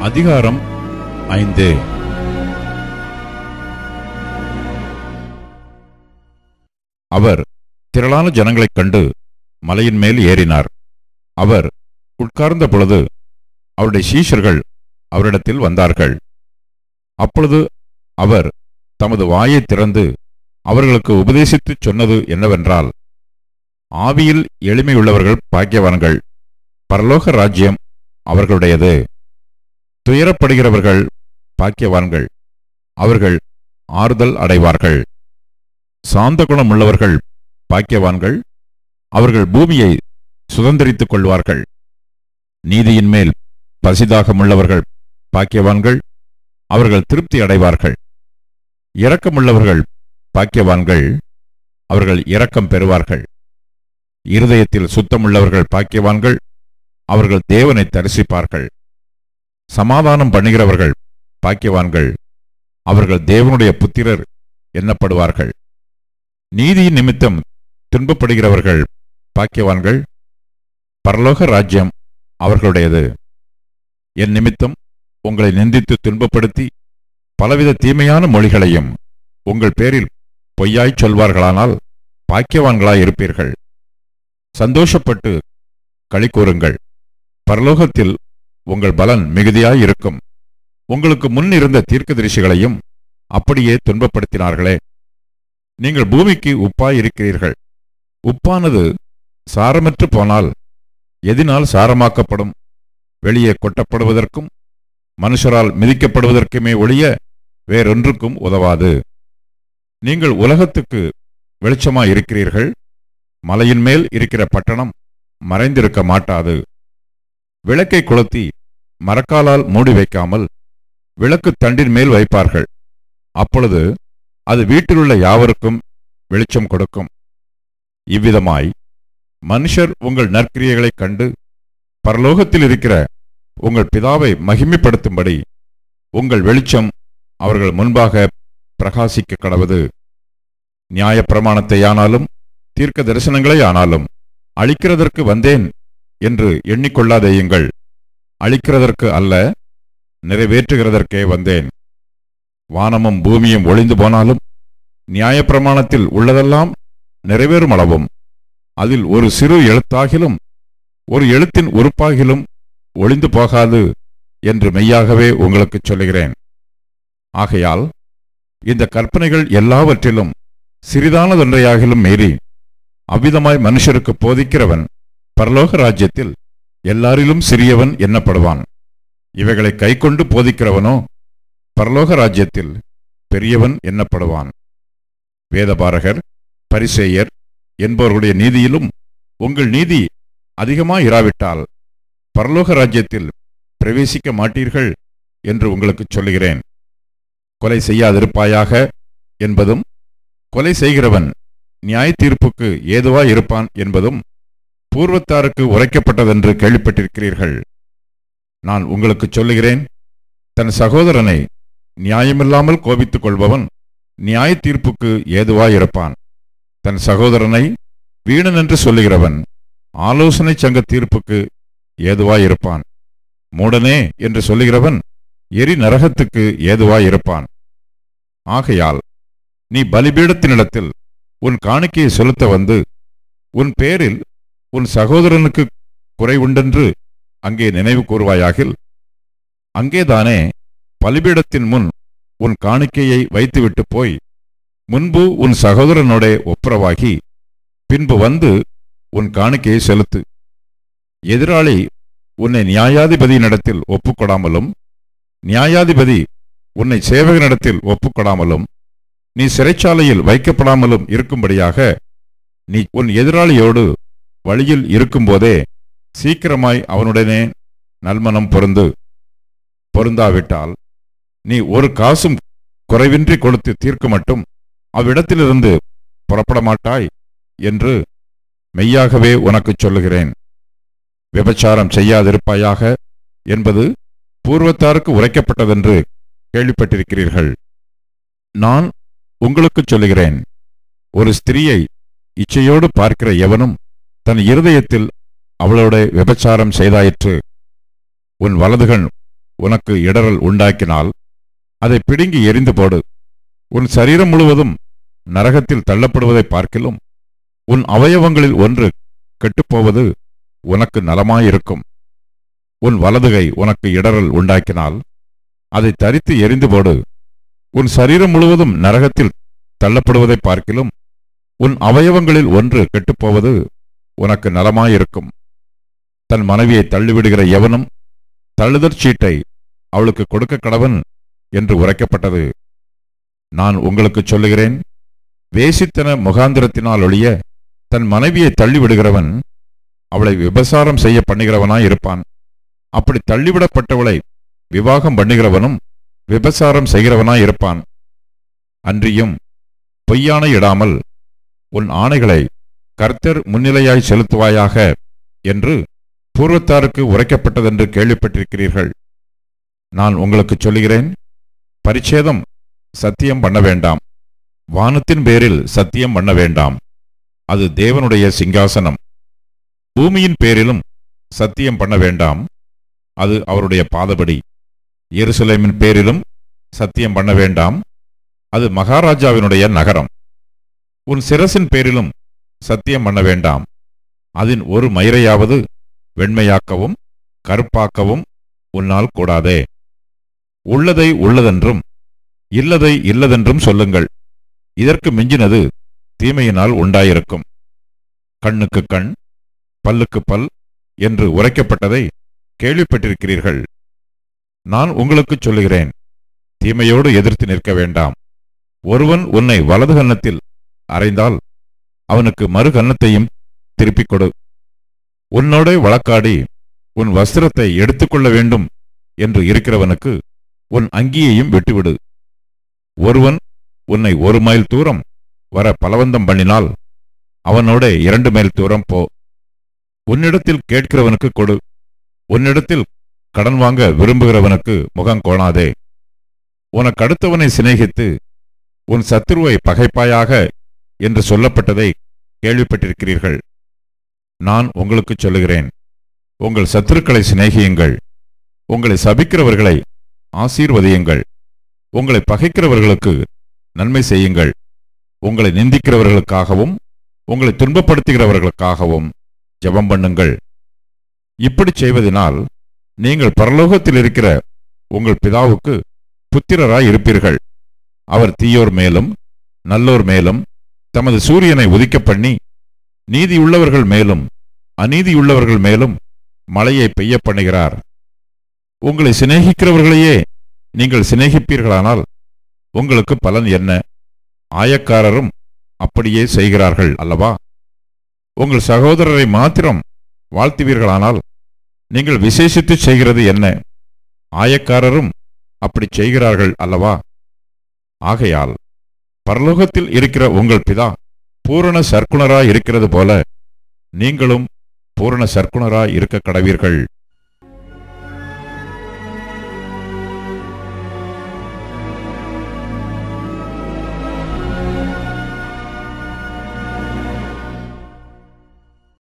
அதிகாரம் 5. அவர் திரளான ஜனங்களைக் கண்டு மலையின் மேல் ஏறினார். அவர் உட்கார்ந்த பொழுது அவருடைய சீஷர்கள் அவரிடத்தில் வந்தார்கள். அப்பொழுது அவர் தமது வாயை திறந்து அவர்களுக்கு உபதேசித்துச் சொன்னது என்னவென்றால், ஆவியில் எளிமையுள்ளவர்கள் பாக்கியவான்கள், பரலோக ராஜ்யம் அவர்களுடையது. துயரப்படுகிறவர்கள் பாக்கியவான்கள், அவர்கள் ஆறுதல் அடைவார்கள். சாந்த குணமுள்ளவர்கள் பாக்கியவான்கள், அவர்கள் பூமியை சுதந்தரித்துக் கொள்வார்கள். நீதியின் மேல் பசிதாகமுள்ளவர்கள் பாக்கியவான்கள், அவர்கள் திருப்தி அடைவார்கள். இரக்கமுள்ளவர்கள் பாக்கியவான்கள், அவர்கள் இரக்கம் பெறுவார்கள். இருதயத்தில் சுத்தமுள்ளவர்கள் பாக்கியவான்கள், அவர்கள் தேவனை தரிசிப்பார்கள். சமாதானம் பண்ணுகிறவர்கள் பாக்கியவான்கள், அவர்கள் தேவனுடைய புத்திரர் எண்ணப்படுவார்கள். நீதியின் நிமித்தம் துன்பப்படுகிறவர்கள் பாக்கியவான்கள், பரலோக ராஜ்யம் அவர்களுடையது. என் நிமித்தம் உங்களை நிந்தித்து துன்பப்படுத்தி பலவித தீமையான மொழிகளையும் உங்கள் பேரில் பொய்யாய்ச் சொல்வார்களானால் பாக்கியவான்களாய் இருப்பீர்கள். சந்தோஷப்பட்டு களி கூறுங்கள், பரலோகத்தில் உங்கள் பலன் மிகுதியாயிருக்கும். உங்களுக்கு முன் இருந்த தீர்க்கதரிசிகளையும் அப்படியே துன்பப்படுத்தினார்களே. நீங்கள் பூமிக்கு உப்பாயிருக்கிறீர்கள். உப்பானது சாரமற்று போனால் எதினால் சாரமாக்கப்படும்? வெளியே கொட்டப்படுவதற்கும் மனுஷரால் மிதிக்கப்படுவதற்குமே ஒழிய வேறொன்றுக்கும் உதவாது. நீங்கள் உலகத்துக்கு வெளிச்சமாயிருக்கிறீர்கள். மலையின் மேல் இருக்கிற பட்டணம் மறைந்திருக்க மாட்டாது. விளக்கை கொளுத்தி மரக்காலால் மூடி வைக்காமல் விளக்கு தண்டின் மேல் வைப்பார்கள். அப்பொழுது அது வீட்டிலுள்ள யாவருக்கும் வெளிச்சம் கொடுக்கும். இவ்விதமாய் மனுஷர் உங்கள் நற்கிரியைகளைக் கண்டு பரலோகத்தில் இருக்கிற உங்கள் பிதாவை மகிமைப்படுத்தும்படி உங்கள் வெளிச்சம் அவர்கள் முன்பாக பிரகாசிக்க கடவது. நியாயப்பிரமாணத்தை ஆனாலும் தீர்க்க தரிசனங்களை ஆனாலும் அழிக்கிறதற்கு வந்தேன் என்று எண்ணிக்கொள்ளாதேயுங்கள். அழிக்கிறதற்கு அல்ல, நிறைவேற்றுகிறதற்கே வந்தேன். வானமும் பூமியும் ஒளிந்து போனாலும் நியாயப்பிரமாணத்தில் உள்ளதெல்லாம் நிறைவேறும் அளவும் அதில் ஒரு சிறு எழுத்தாகிலும் ஒரு எழுத்தின் உறுப்பாகிலும் ஒளிந்து போகாது என்று மெய்யாகவே உங்களுக்குச் சொல்லுகிறேன். ஆகையால் இந்த கற்பனைகள் எல்லாவற்றிலும் சிறிதானதொன்றையாகிலும் மீறி அவ்விதமாய் மனுஷருக்கு போதிக்கிறவன் பரலோக ராஜ்யத்தில் எல்லாரிலும் சிறியவன் எண்ணப்படுவான். இவைகளை கைக்கொண்டு போதிக்கிறவனோ பரலோக ராஜ்யத்தில் பெரியவன் எண்ணப்படுவான். வேதபாரகர் பரிசேயர் என்பவர்களுடைய நீதியிலும் உங்கள் நீதி அதிகமாயிராவிட்டால் பரலோக ராஜ்யத்தில் பிரவேசிக்க மாட்டீர்கள் என்று உங்களுக்கு சொல்லுகிறேன். கொலை செய்யாதிருப்பாயாக என்பதும் கொலை செய்கிறவன் நியாய தீர்ப்புக்கு ஏதுவாயிருப்பான் என்பதும் பூர்வத்தாருக்கு உரைக்கப்பட்டதென்று கேள்விப்பட்டிருக்கிறீர்கள். நான் உங்களுக்கு சொல்லுகிறேன், தன் சகோதரனை நியாயமில்லாமல் கோபித்துக் கொள்பவன் நியாய தீர்ப்புக்கு ஏதுவாயிருப்பான். தன் சகோதரனை வீணன் என்று சொல்லுகிறவன் ஆலோசனை சங்க தீர்ப்புக்கு ஏதுவாயிருப்பான். மூடனே என்று சொல்லுகிறவன் எரி நரகத்துக்கு ஏதுவாயிருப்பான். ஆகையால் நீ பலிபீடத்தினிடத்தில் உன் காணிக்கையை செலுத்த வந்து உன் பேரில் உன் சகோதரனுக்கு குறை உண்டென்று அங்கே நினைவு கூறுவாயாகில், அங்கேதானே பலிபீடத்தின் முன் உன் காணிக்கையை வைத்துவிட்டு போய் முன்பு உன் சகோதரனோட ஒப்புரவாகி பின்பு வந்து உன் காணிக்கையை செலுத்து. எதிராளி உன்னை நியாயாதிபதியினிடத்தில் ஒப்புக்கொடாமலும் நியாயாதிபதி உன்னை சேவகனிடத்தில் ஒப்புக்கொடாமலும் நீ சிறைச்சாலையில் வைக்கப்படாமலும் இருக்கும்படியாக நீ உன் எதிராளியோடு வழியில் இருக்கும்போதே சீக்கிரமாய் அவனுடனே நல்மனம் பொருந்து. பொருந்தாவிட்டால் நீ ஒரு காசும் குறைவின்றி கொடுத்து தீர்க்க மட்டும் அவ்விடத்திலிருந்து புறப்பட மாட்டாய் என்று மெய்யாகவே உனக்குச் சொல்லுகிறேன். விபச்சாரம் செய்யாதிருப்பாயாக என்பது பூர்வத்தாருக்கு உரைக்கப்பட்டதென்று கேள்விப்பட்டிருக்கிறீர்கள். நான் உங்களுக்குச் சொல்லுகிறேன், ஒரு ஸ்திரீயை இச்சையோடு பார்க்கிற எவனும் தன் இருதயத்தில் அவளோட விபச்சாரம் செய்தாயிற்று. உன் வலதுகண் உனக்கு இடறல் உண்டாக்கினால் அதை பிடுங்கி எறிந்து போடு. உன் சரீரம் முழுவதும் நரகத்தில் தள்ளப்படுவதை பார்க்கிலும் உன் அவயவங்களில் ஒன்று கெட்டுப்போவது உனக்கு நலமாயிருக்கும். உன் வலதுகை உனக்கு இடறல் உண்டாக்கினால் அதை தரித்து எறிந்து போடு. உன் சரீரம் முழுவதும் நரகத்தில் தள்ளப்படுவதை பார்க்கிலும் உன் அவயவங்களில் ஒன்று கெட்டுப்போவது உனக்கு நலமாயிருக்கும். தன் மனைவியை தள்ளிவிடுகிற எவனும் தள்ளுதற் சீட்டை அவளுக்கு கொடுக்க கடவன் என்று உரைக்கப்பட்டது. நான் உங்களுக்கு சொல்லுகிறேன், வேசித்தன முகாந்திரத்தினால் ஒழிய தன் மனைவியை தள்ளிவிடுகிறவன் அவளை விபசாரம் செய்ய பண்ணுகிறவனாயிருப்பான். அப்படி தள்ளிவிடப்பட்டவளை விவாகம் பண்ணுகிறவனும் விபசாரம் செய்கிறவனாயிருப்பான். அன்றியும் பொய்யானை இடாமல் உன் ஆணைகளை கர்த்தர் முன்னிலையாய் செலுத்துவாயாக என்று பூர்வத்தாருக்கு உரைக்கப்பட்டதென்று கேள்விப்பட்டிருக்கிறீர்கள். நான் உங்களுக்கு சொல்லுகிறேன், பரிச்சேதம் சத்தியம் பண்ண வேண்டாம், வானத்தின் பேரில் சத்தியம் பண்ண வேண்டாம், அது தேவனுடைய சிங்காசனம். பூமியின் பேரிலும் சத்தியம் பண்ண வேண்டாம், அது அவருடைய பாதபடி. எருசலேமின் பேரிலும் சத்தியம் பண்ண வேண்டாம், அது மகாராஜாவினுடைய நகரம். உன் சிரசின் பேரிலும் சத்தியம் பண்ண வேண்டாம், அதன் ஒரு மயிரையாவது வெண்மையாக்கவும் கருப்பாக்கவும் உன்னால் கூடாதே. உள்ளதை உள்ளதென்றும் இல்லதை இல்லதென்றும் சொல்லுங்கள். இதற்கு மிஞ்சினது தீமையினால் உண்டாயிருக்கும். கண்ணுக்கு கண், பல்லுக்கு பல் என்று உரைக்கப்பட்டதை கேள்விப்பட்டிருக்கிறீர்கள். நான் உங்களுக்கு சொல்லுகிறேன், தீமையோடு எதிர்த்து நிற்க வேண்டாம். ஒருவன் உன்னை வலது கன்னத்தில் அறைந்தால் அவனுக்கு மறு கன்னத்தையும் திருப்பிக் கொடு. உன்னோட வழக்காடி உன் வஸ்திரத்தை எடுத்துக்கொள்ள வேண்டும் என்று இருக்கிறவனுக்கு உன் அங்கியையும் விட்டுவிடு. ஒருவன் உன்னை 1 மைல் தூரம் வர பலவந்தம் பண்ணினால் அவனோட 2 மைல் தூரம் போ. உன்னிடத்தில் கேட்கிறவனுக்கு கொடு. உன்னிடத்தில் கடன் வாங்க விரும்புகிறவனுக்கு முகங்கோணாதே. உனக்கு அடுத்தவனை சிநேகித்து உன் சத்துருவை பகைப்பாயாக என்று சொல்லப்பட்டதை கேள்விப்பட்டிருக்கிறீர்கள். நான் உங்களுக்கு சொல்லுகிறேன், உங்கள் சத்துருக்களை சிநேகியுங்கள், உங்களை சபிக்கிறவர்களை ஆசீர்வதியுங்கள், உங்களை பகைக்கிறவர்களுக்கு நன்மை செய்யுங்கள், உங்களை நிந்திக்கிறவர்களுக்காகவும் உங்களை துன்பப்படுத்துகிறவர்களுக்காகவும் ஜெபம் பண்ணுங்கள். இப்படி செய்வதனால் நீங்கள் பரலோகத்தில் இருக்கிற உங்கள் பிதாவுக்கு புத்திரராய் இருப்பீர்கள். அவர் தீயோர் மேலும் நல்லோர் மேலும் தமது சூரியனை உதிக்க பண்ணி நீதியுள்ளவர்கள் மேலும் அநீதியுள்ளவர்கள் மேலும் மழையை பெய்ய பண்ணுகிறார். உங்களை சிநேகிக்கிறவர்களையே நீங்கள் சிநேகிப்பீர்களானால் உங்களுக்கு பலன் என்ன? ஆயக்காரரும் அப்படியே செய்கிறார்கள் அல்லவா? உங்கள் சகோதரரை மாத்திரம் வாழ்த்துவீர்களானால் நீங்கள் விசேஷித்து செய்கிறது என்ன? ஆயக்காரரும் அப்படி செய்கிறார்கள் அல்லவா? ஆகையால் பரலோகத்தில் இருக்கிற உங்கள் பிதா பூரண சற்குணராய் இருக்கிறது போல நீங்களும் பூரண சற்குணராய் இருக்க கடவீர்கள்.